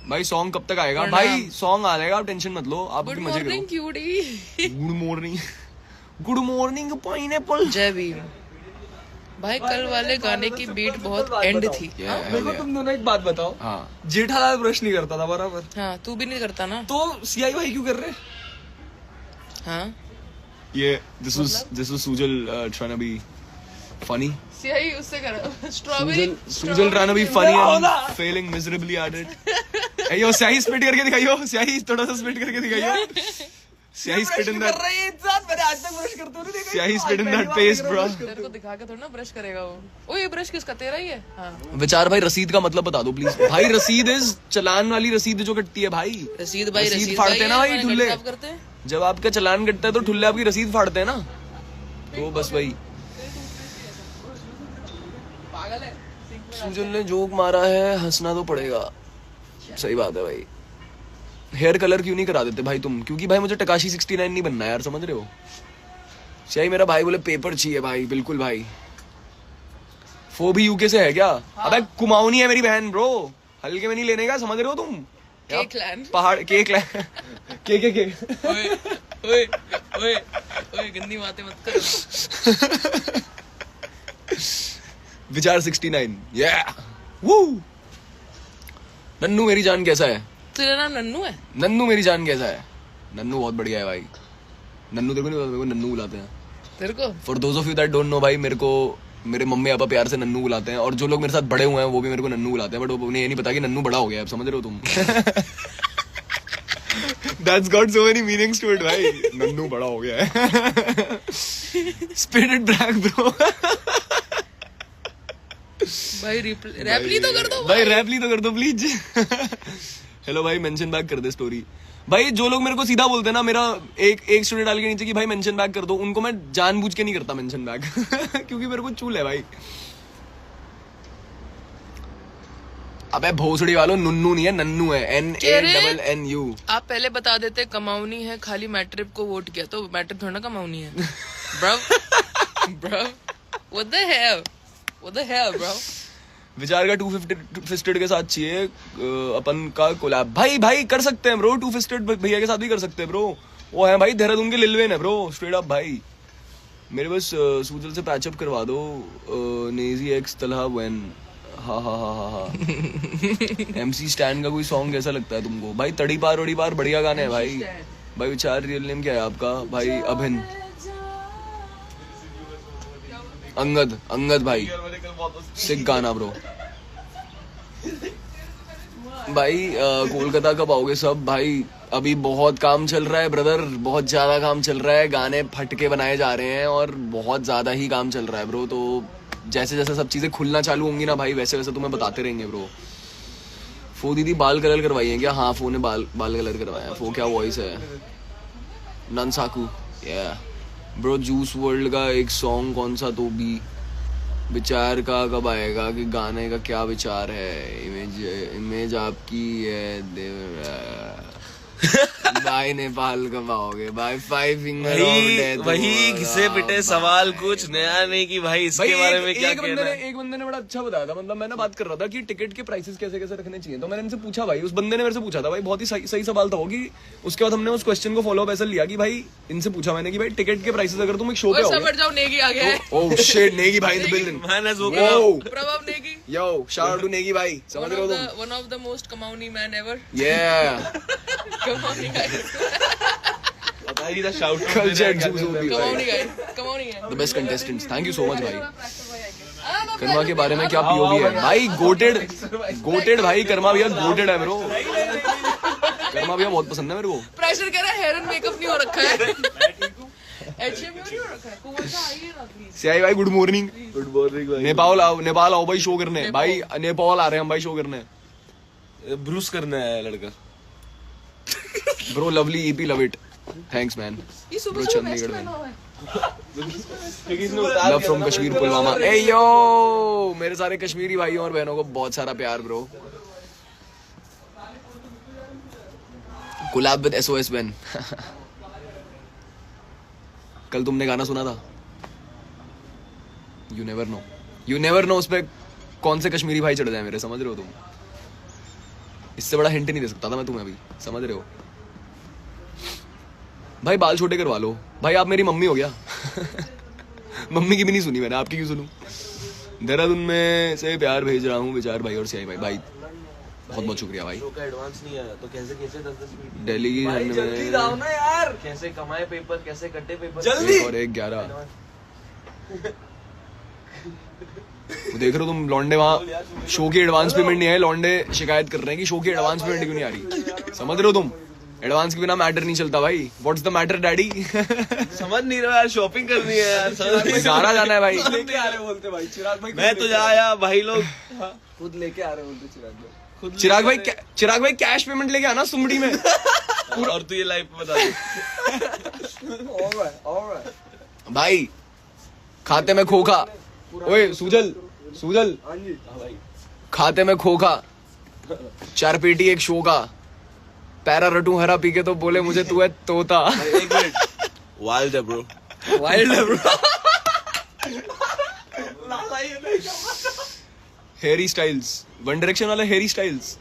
भाई सॉन्ग कब तक आएगा भाई? सॉन्ग आ जाएगा, आप टेंशन मत लो, आप गुड भी मजे करो। Morning cutie. Good morning pineapple. Jai Bhim भाई। कल वाले गाने की बीट बहुत एंड थी। मेरे को तुम दोनों एक बात बताओ, हाँ जेठालाल ब्रश नहीं करता था बराबर, हाँ तू भी नहीं करता ना, तो CI भाई क्यों कर रहे? हाँ ये this was Sujal trying to be funny. सियाही उससे कर strawberry. Sujal trying to be funny and failing miserably at it. Hey yo, स्याही स्पिट करके दिखाइयो, स्याही थोड़ा सा स्पिट करके दिखाइयो। स्याही स्पिट इन दैट, मैंने आज तक ब्रश करते हुए देखा। स्याही spit in that paste bro. तेरे को दिखा के थोड़ा ना ब्रश करेगा वो। ओ ये ब्रश किसका? तेरा ही है? हाँ। विचार भाई रसीद का मतलब बता दो प्लीज भाई। रसीद इज चलान वाली रसीद जो कटती है भाई। रसीद भाई, रसीद फाड़ते हैं ना भाई, ढुल्ले। करते हैं जब आपका चलान कटता है तो ठुल्ले आपकी रसीद फाड़ते हैं ना, तो बस वही। पागल है। सुजल ने जोक मारा है, हंसना तो पड़ेगा। सही बात है भाई। हेयर कलर क्यों नहीं करा देते भाई तुम? क्योंकि भाई मुझे टकाशी 69 नहीं बनना यार, समझ रहे हो? सही मेरा भाई बोले पेपर चाहिए भाई, बिल्कुल भाई। वो भी यूके से है क्या? अबे कुमाऊनी है मेरी बहन ब्रो, हल्के में नहीं लेने का, समझ रहे हो तुम? Cake land. पहाड़ केक लैंड के ओए ओए ओए ओए गंदी बातें मत कर। विचार 69 वो। नन्नू मेरी जान कैसा है? तेरा नाम नन्नू है? नन्नू मेरी जान कैसा है? नन्नू बहुत बढ़िया है भाई। नन्नू तेरे को नहीं पता, मेरे को नन्नू बुलाते हैं। तेरे को? For those of you that don't know भाई, मेरे को मेरे मम्मी पापा प्यार से नन्नू बुलाते हैं, और जो लोग मेरे साथ बड़े हुए हैं वो भी मेरे को नन्नू बुलाते हैं, बट उन्हें ये नहीं पता कि नन्नू बड़ा हो गया है, समझ रहे हो तुम? That's got so many meanings to it भाई। नन्नू बड़ा हो गया है। Spit it back bro। भाई रैपली तो कर दो भाई, रैपली तो कर दो प्लीज। हेलो भाई, मेंशन बैक कर दे स्टोरी। भाई जो लोग मेरे को सीधा बोलते हैं ना, मेरा एक स्टोरी डाल के नीचे कि भाई मेंशन बैक कर दो, उनको मैं जानबूझ के नहीं करता मेंशन बैक। क्योंकि मेरे को चूल है भाई। अबे भोसड़ी वालों, नुन्नू नहीं है, नन्नू है। NANNU। आप पहले बता देते कमाऊनी है, खाली मैट्रिप को वोट किया तो मैट्रिप थोड़ा ना कमाऊनी है। Bro bro what the hell bro. विचार का 2 फिस्टेड के साथ चाहिए अपन का कोलैब। भाई कर सकते हैं ब्रो, 2 फिस्टेड भैया के साथ भी कर सकते हैं ब्रो। वो है भाई देहरादून के लिलवेन है ब्रो, स्ट्रेट अप भाई। मेरे बस सूजल से पैचअप करवा दो। Naezy x Talha when. हा MC स्टैंड का कोई सॉन्ग कैसा लगता है तुमको? भाई तड़ी पार ओड़ी पार बढ़िया गाने हैं भाई। भाई विचार रियल नेम क्या है आपका? भाई अभिन अंगद भाई, सिक गाना ब्रो। भाई कोलकाता कब आओगे सब? भाई अभी बहुत काम चल रहा है ब्रदर, बहुत ज्यादा काम चल रहा है, गाने फटके बनाए जा रहे हैं और बहुत ज्यादा ही काम चल रहा है ब्रो। तो जैसे जैसे सब चीजें खुलना चालू होंगी ना भाई, वैसे वैसे तुम्हें बताते रहेंगे ब्रो। फो दीदी बाल कलर करवाई है क्या? हाँ, फो ने बाल कलर करवाया। फो क्या वॉइस है? ननसाकू ब्रो। जूस वर्ल्ड का एक सॉन्ग कौन सा? तो भी विचार का कब आएगा कि गाने का क्या विचार है? इमेज आपकी है भाई। नेपाल कब आओगे भाई? 5 फिंगर वही घिसे पिटे सवाल, कुछ नया नहीं कि भाई इसके बारे में क्या कहना है। एक बंदे ने बड़ा अच्छा बताया था, मतलब मैं ना बात कर रहा था कि टिकट के प्राइसेस कैसे कैसे रखने चाहिए, तो मैंने इनसे पूछा भाई, उस बंदे ने मेरे से पूछा था भाई, बहुत ही सही सवाल था वो। कि उसके बाद हमने उस क्वेश्चन को फॉलो अप ऐसा लिया कि भाई इनसे पूछा मैंने कि भाई टिकट के प्राइसेस अगर तुम एक शो पे आओगे। नेगी आ गया है। ओह शिट, नेगी भाई इन the building. Prabhav Negi. Yo shout out to Negi भाई, समझ रहे हो तुम? One of the most Kumaoni man ever. Kumaoni the best contestants. Thank you so much भाई। कर्मा के बारे में क्या पीओवी है भाई? गोटेड भाई, कर्मा भैया गोटेड है ब्रो। कर्मा भैया बहुत पसंद है मेरे को। प्रेशर कर रहा है, हेयर एंड मेकअप नहीं हो रखा है। सियाई भाई गुड मॉर्निंग। गुड मॉर्निंग भाई। नेपाल आओ भाई शो करने। भाई नेपाल आ रहे हैं हम भाई शो करने। ब्रूस करना है लड़का bro. Lovely EP, love it. Thanks man bro. Chandigarh में लव फ्रॉम कश्मीर पुलवामा। ए यो मेरे सारे कश्मीरी भाइयों और बहनों को बहुत सारा प्यार bro. Collab with SOS Ben। कल तुमने गाना सुना था यू नेवर नो, उस पे कौन से कश्मीरी भाई चढ़ जाए मेरे, समझ रहे हो तुम? इससे बड़ा हिंट नहीं दे सकता था मैं तुम्हें अभी, समझ रहे हो? भाई बाल छोटे करवा लो भाई, आप मेरी मम्मी हो गया। मम्मी की भी नहीं सुनी मैंने, आपकी क्यों सुनूं? देहरादून में से प्यार भेज रहा हूँ विचार भाई और सियाई भाई। बहुत बहुत शुक्रिया भाई। का एडवांस नहीं आया तो कैसे 10-10 मिनट दिल्ली की जल्दी आओ ना यार। कैसे कमाए पेपर, कैसे कटे पेपर जल्दी। और 1-11 देख रहे हो तुम? लौंडे वहाँ शो की एडवांस पेमेंट नहीं है, लौंडे शिकायत कर रहे हैं कि शो की एडवांस पेमेंट क्यों नहीं आ रही। समझ रहे हो तुम? एडवांस के बिना मैटर नहीं चलता भाई। What's the matter daddy? समझ नहीं रहा यार, शॉपिंग करनी है यार। जाना जाना है भाई। लेके आ रहे बोलते भाई चिराग भाई। मैं तो जा आया भाई, लोग खुद लेके आ रहे बोलते चिराग भाई। खुद चिराग भाई कैश पेमेंट लेके आना सुमड़ी में। और तू ये लाइव पे बता दे। भाई खाते में खोखा, ओए सूजल खाते में खोखा, 4 पेटी एक शो का, पैरा रटू हरा पी के तो बोले मुझे तू है तोता। एक मिनट, वाइल्ड है ब्रो। हेरी स्टाइल्स, वन डायरेक्शन वाला हेरी स्टाइल्स।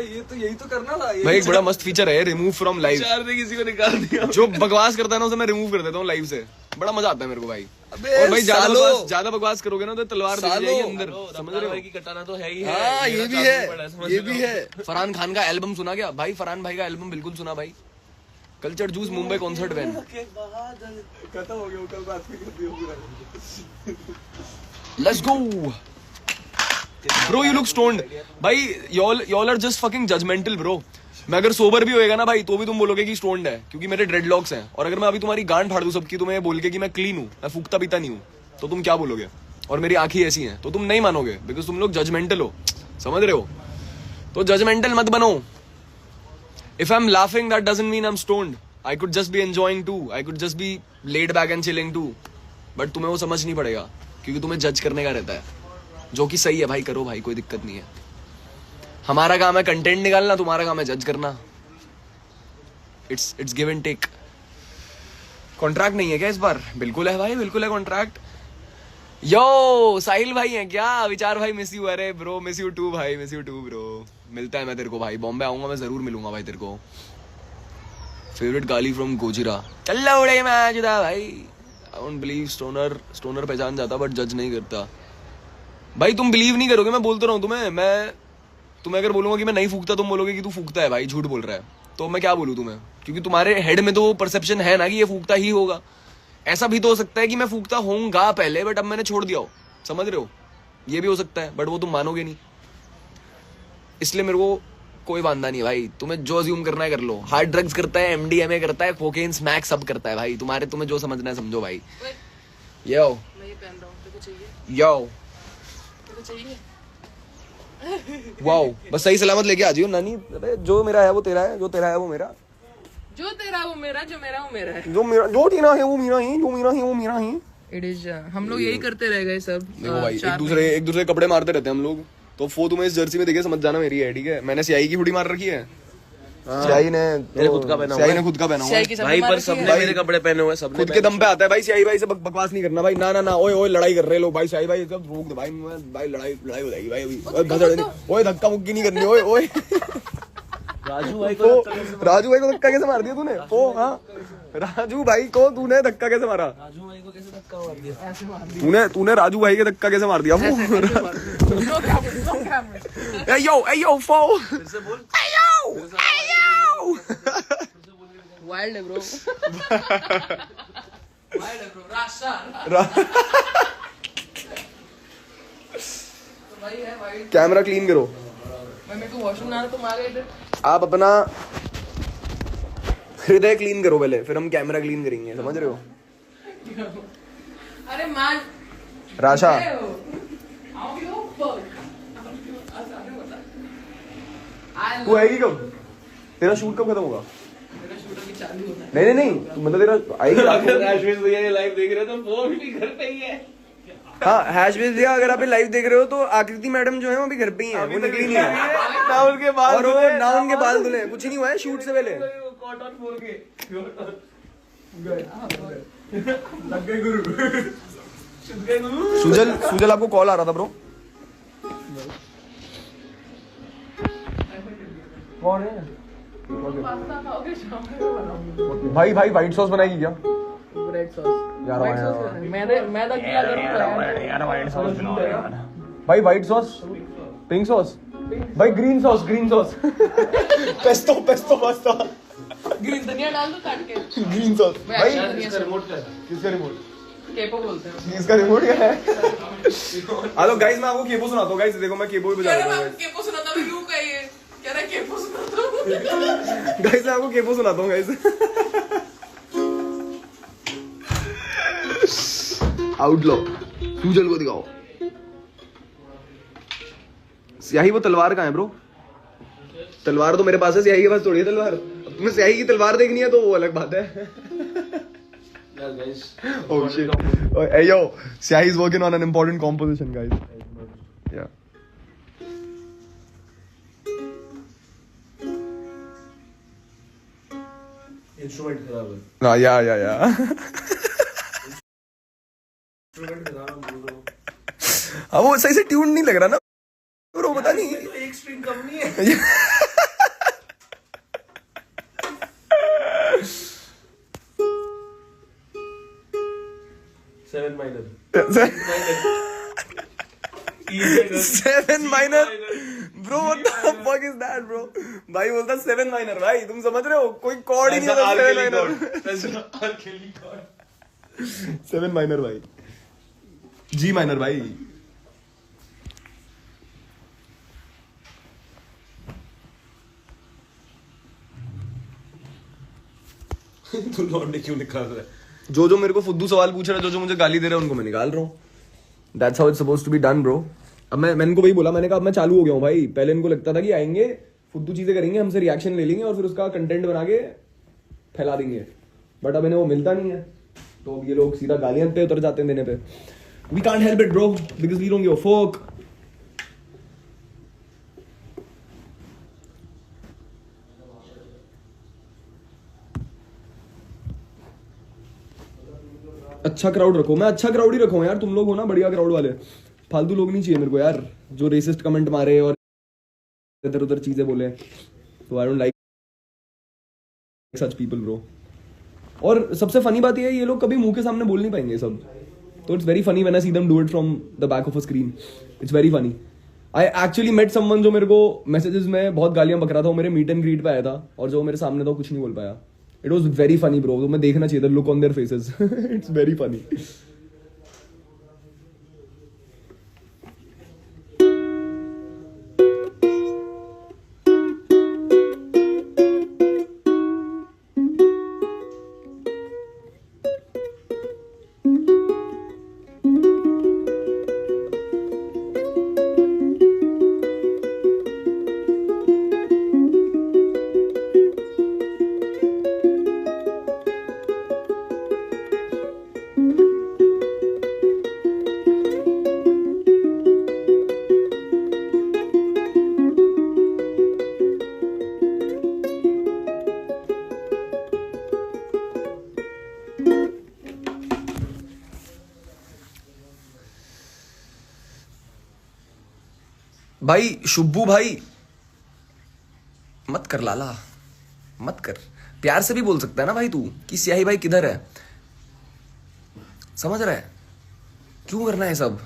ये तो यही तो करना था। भाई एक बड़ा मस्त फीचर है, रिमूव फ्रॉम लाइव। 4 ने किसी को निकाल दिया। जो बकवास करता है ना उसे मैं रिमूव कर देता हूँ लाइव से, बड़ा मजा आता है मेरे को भाई। अबे और भाई सालो। ज्यादा बकवास करोगे ना तो तलवार दिख सालो। जाएगी अंदर, समझ रहे हो? भाई की कटाना तो है ही है। हाँ ये भी है, ये भी है। फरहान खान का एल्बम सुना क्या भाई? फरहान भाई का एल्बम बिल्कुल सुना भाई। Culture Juice Mumbai concert when. खत्म हो गया, कल बात भी let's go bro, you look stoned भाई। y'all are just fucking judgmental bro। मैं अगर सोबर भी होएगा ना भाई तो भी तुम बोलोगे कि स्टोन्ड है, क्योंकि मेरे ड्रेडलॉक्स हैं। और अगर मैं अभी तुम्हारी गांड फाड़ दूं सबकी, तुम्हें बोल के कि मैं क्लीन हूं, मैं फूकता पीता नहीं हूं, तो तुम क्या बोलोगे? और मेरी आंखें ऐसी हैं तो तुम नहीं मानोगे, बिकॉज तुम लोग जजमेंटल हो, समझ रहे हो? तो जजमेंटल मत बनो। If I'm laughing, that doesn't mean I'm stoned. I could just be enjoying too. I could just be laid back and chilling too. But तुम्हें वो समझ नहीं पड़ेगा, क्योंकि तुम्हें जज करने का रहता है, जो कि सही है भाई। करो भाई, कोई दिक्कत नहीं है। हमारा काम है कंटेंट निकालना, तुम्हारा काम है जज करना। It's give and take. Contract नहीं है क्या इस बार? बिल्कुल है भाई, बिल्कुल है कॉन्ट्रैक्ट। यो साहिल भाई हैं क्या? विचार भाई मिस यू। अरे ब्रो मिस यू टू भाई, मिस यू टू ब्रो। मिलता है मैं तेरे को भाई, बॉम्बे आऊंगा मैं, जरूर मिलूंगा भाई तेरे को। फेवरेट गाली फ्रॉम गोजिरा, चल उड़े मैं जुदा भाई। आई डोंट बिलीव स्टोनर पहचान जाता बट जज नहीं करता। भाई तुम बिलीव नहीं करोगे, मैं बोलता रहा हूँ तुम्हें। मैं तुम्हें अगर बोलूंगा कि मैं नहीं फूकता, तुम बोलोगे कि तू फूकता है भाई, झूठ बोल रहा है। तो मैं क्या बोलूँ तुम्हें? क्योंकि तुम्हारे हेड में तो परसेप्शन है ना कि ये फूकता ही होगा। ऐसा भी तो हो सकता है कि मैं फूकता होऊंगा पहले, बट अब मैंने छोड़ दिया हो, समझ रहे हो? ये भी हो सकता है, बट वो तुम मानोगे नहीं। इसलिए मेरे को कोई बांधा नहीं है भाई। तुम्हें जो अज्यूम करना है कर लो। हार्ड ड्रग्स करता है, MDMA करता है, कोकेन स्मैक सब करता है भाई। तुम्हें जो समझना है समझो भाई। यो मैं ये पहन रहा हूँ, तेरे को चाहिए? यो तेरे को चाहिए? वाओ, बस सही सलामत लेके आ जियो नानी। अबे जो मेरा है वो तेरा है, जो तेरा है वो मेरा, जो तेरा वो मेरा, जो मेरा वो मेरा है। जो तेरा है वो मेरा ही, जो मेरा है वो मेरा ही। इट इज हम लोग यही करते रह गए सब। देखो भाई, एक दूसरे कपड़े मारते रहते हैं हम लोग। तो फो तुम्हें इस जर्सी में देखे समझ जाना मेरी है, ठीक है? मैंने सियाई की हुडी मार रखी है। सियाई ने खुद का पहना हुआ है भाई, पर सबने मेरे कपड़े पहने हुए, सबने खुद के दम पे आता है भाई। सियाई भाई से बकवास नहीं करना भाई। ना ओए लड़ाई कर रहे लोग भाई। सियाई भाई सब रोक दो भाई, लड़ाई हो जाएगी भाई अभी। ओए धक्का मुक्की नहीं करनी। ओए राजू भाई को धक्का कैसे मार दिया तूने? हाँ राजू भाई को तूने धक्का कैसे मारा? राजू भाई को कैसे धक्का मार दिया? ऐसे मार दिया तूने राजू भाई के धक्का कैसे मार दिया? यो फो फिर से बोल। वाइल्ड है ब्रो। वाइल्ड है ब्रो। राशा भाई है वाइल्ड। कैमरा क्लीन करो। मैं मेरे को वॉशरूम ना, तुम आ गए इधर। आप अपना हृदय क्लीन करो पहले, फिर हम कैमरा क्लीन करेंगे, समझ रहे हो? अरे मान राशा तू आएगी कब? तेरा शूट कब खत्म होगा? नहीं मतलब तेरा आएगी रात को। राजवीर भैया ये लाइव देख रहे हो तो फोन भी घर पे ही है। हाँ हैशबेस भैया, अगर आप लाइव देख रहे हो तो आकृति मैडम जो है वो भी घर पे ही है, वो निकली नहीं है। ना उनके बाल और वो ना उनके बाल धुले, कुछ नहीं हुआ है शूट से पहले। कॉटन बोल के सुजल आपको कॉल आ रहा था ब्रो? कौन है भाई? व्हाइट सॉस बनाएगी क्या? रेड सॉस यार मैं तो क्या करूंगा यार व्हाइट सॉस भाई, व्हाइट सॉस, पिंक सॉस भाई, green sauce pesto pasta, green धनिया डाल दो काट के। ग्रीन सॉस भाई। किसका रिमोट? केपो बोलते हैं। इसका रिमोट क्या है? हेलो गाइस, मैं आपको केपो सुनाता हूँ। गाइस देखो, मैं केपो भी बजा रहा हूँ। केपो सुनाता हूँ, क्यों कहिए कह रहा केपो सुनाता हूँ। गाइस मैं आपको केपो सुनाता हूँ गाइस। आउटलॉ सूजल को दिखाओ। स्याही वो तलवार कहाँ है ब्रो? तलवार तो मेरे पास है, स्याही के पास थोड़ी है तलवार। अब तुम्हें स्याही की तलवार देखनी है तो वो अलग बात है। Oh shit. Oh, hey yo, Syahi is working on an important composition, guys. Yeah. Instrument खराब है। No, yeah. इंस्ट्रूमेंट खराब है बोलो। हाँ वो सही से ट्यून नहीं लग रहा ना ब्रो, पता नहीं। तो एक स्ट्रिंग कम नहीं है। Seven minor. 7 minor, bro. What the fuck is that, bro? भाई बोलता 7 minor भाई, तुम समझ रहे हो? कोई कॉर्ड ही नहीं होता 7 minor। 7 minor भाई, G minor भाई। तू लौंडे क्यों निकाल रहा है? जो मेरे को फुद्दू सवाल पूछ रहा है, जो मुझे गाली दे रहा है, उनको मैं निकाल रहा हूँ। That's how it's supposed to be done, bro. अब मैंने इनको वही बोला, मैंने कहा अब मैं चालू हो गया हूँ भाई। पहले इनको लगता था कि आएंगे फुद्दू चीजें करेंगे, हमसे रिएक्शन ले लेंगे और फिर उसका कंटेंट बना के फैला देंगे, बट अब इन्हें वो मिलता नहीं है, तो अब ये लोग सीधा गालियां पे उतर जाते हैं देने पे। We can't help it, bro, because we don't give a fuck. अच्छा क्राउड रखो, मैं अच्छा क्राउड ही रखूँ यार। तुम लोग हो ना बढ़िया क्राउड वाले, फालतू लोग नहीं चाहिए मेरे को यार, जो रेसिस्ट कमेंट मारे और इधर उधर चीजें बोले। तो I don't like such people bro. और सबसे फनी बात ये है, ये लोग कभी मुंह के सामने बोल नहीं पाएंगे सब, तो it's very funny when I see them do it from the back of a screen. It's very funny. I actually met someone जो मेरे को मैसेजेस में बहुत गालियां बक रहा था, वो मेरे मीट एंड ग्रीट पे आया था, और जो मेरे सामने था कुछ नहीं बोल पाया। It was very funny bro, तो मैं देखना चाहिए था look on their faces. It's very funny. भाई शुब्बू भाई मत कर लाला, मत कर। प्यार से भी बोल सकता है ना भाई तू कि स्याही भाई किधर है, समझ रहा है? क्यों करना है सब?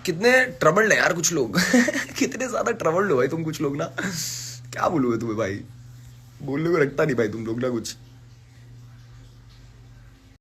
कितने ट्रबल्ड है यार कुछ लोग। कितने ज्यादा ट्रबल्ड हो भाई तुम कुछ लोग ना, क्या बोलूं मैं तुम्हें भाई, बोलने को रखता नहीं भाई तुम लोग ना कुछ।